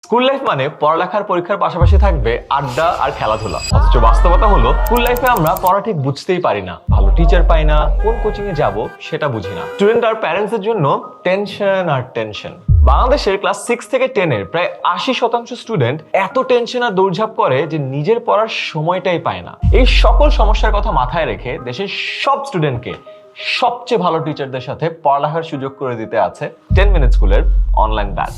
School life মানে পড়ালেখার পরীক্ষার পাশাপাশি থাকবে আড্ডা আর খেলাধুলা। অথচ বাস্তবতা হলো স্কুল লাইফে আমরা পড়া ঠিক বুঝতেই পারি না, ভালো টিচার পাই না, কোন কোচিং এ যাব সেটা বুঝি না। স্টুডেন্ট আর প্যারেন্টস এর জন্য টেনশন আর টেনশন। বাংলাদেশের ক্লাস 6 থেকে 10 এর প্রায় 80% স্টুডেন্ট এত টেনশন আর দৌড়ঝাঁপ করে যে নিজের পড়ার সময়টাই পায় না। এই সকল সমস্যার কথা মাথায় রেখে দেশের সব স্টুডেন্টকে সবচেয়ে ভালো টিচারদের সাথে পড়ালেখার সুযোগ করে দিতে আছে 10 মিনিট স্কুলের অনলাইন ব্যাচ।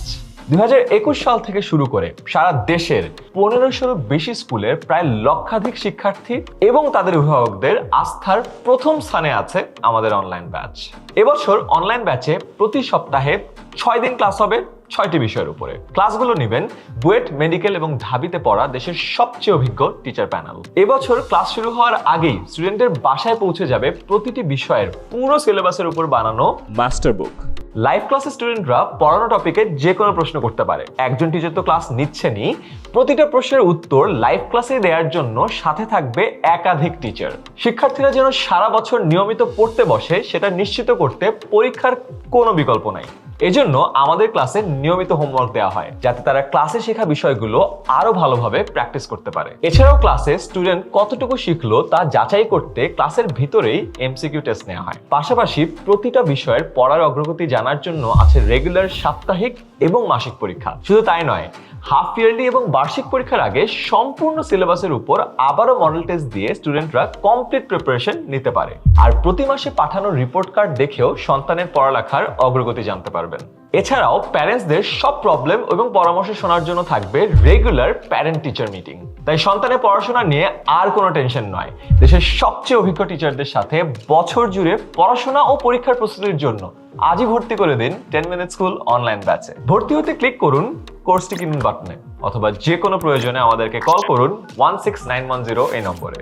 2021 সাল থেকে শুরু করে সারা দেশের 1500-এরও বেশি স্কুলের প্রায় লক্ষাধিক শিক্ষার্থী এবং তাদের অভিভাবকদের আস্থার প্রথম স্থানে আছে আমাদের অনলাইন ব্যাচ। এবছর অনলাইন ব্যাচে প্রতি সপ্তাহে 6 দিন ক্লাস হবে 6টি বিষয়ের উপরে। ক্লাসগুলো নেবেন বুয়েট, মেডিকেল এবং ঢাবিতে পড়া দেশের সবচেয়ে অভিজ্ঞ টিচার প্যানেল। এবছর ক্লাস শুরু হওয়ার আগেই স্টুডেন্টদের বাসায় পৌঁছে যাবে প্রতিটি বিষয়ের পুরো সিলেবাসের উপর বানানো মাস্টার বুক। লাইভ ক্লাসে স্টুডেন্টরা পড়ানো টপিকে যে কোনো প্রশ্ন করতে পারে। একজন টিচার তো ক্লাস নিচ্ছেনই, প্রতিটা প্রশ্নের উত্তর লাইভ ক্লাসে দেওয়ার জন্য সাথে থাকবে একাধিক টিচার। শিক্ষার্থীরা যেন সারা বছর নিয়মিত পড়তে বসে সেটা নিশ্চিত করতে পরীক্ষার কোনো বিকল্প নাই। এজন্য আমাদের ক্লাসে নিয়মিত হোমওয়ার্ক দেওয়া হয় যাতে তারা ক্লাসে শেখা বিষয়গুলো আরো ভালোভাবে প্র্যাকটিস করতে পারে। এছাড়াও ক্লাসে স্টুডেন্ট কতটুকু শিখলো তা যাচাই করতে ক্লাসের ভিতরেই এমসিকিউ টেস্ট নেওয়া হয়। পাশাপাশি প্রতিটা বিষয়ের পড়ার অগ্রগতি জানার জন্য আছে রেগুলার সাপ্তাহিক এবং মাসিক পরীক্ষা। শুধু তাই নয়, হাফ ইয়ারলি এবং বার্ষিক পরীক্ষার আগে সম্পূর্ণ সিলেবাসের উপর আবারও মডেল টেস্ট দিয়ে স্টুডেন্টরা কমপ্লিট প্রিপারেশন নিতে পারে। আর প্রতি মাসে পাঠানো রিপোর্ট কার্ড দেখেও সন্তানের পড়ালেখার অগ্রগতি জানতে পারবেন। এছাড়াও প্যারেন্টসদের সব প্রবলেম এবং পরামর্শ শোনার জন্য থাকবে রেগুলার প্যারেন্ট টিচার মিটিং। তাই সন্তানের পড়াশোনা নিয়ে আর কোনো টেনশন নয়। দেশের সবচেয়ে অভিজ্ঞ টিচারদের সাথে বছর জুড়ে পড়াশোনা ও পরীক্ষার প্রস্তুতির জন্য আজই ভর্তি করে দিন 10 মিনিট স্কুল অনলাইন ব্যাচে। ভর্তি হতে ক্লিক করুন কোর্সটি কিনুন বাটনে অথবা যে কোনো প্রয়োজনে আমাদেরকে কল করুন 16910 এই নম্বরে।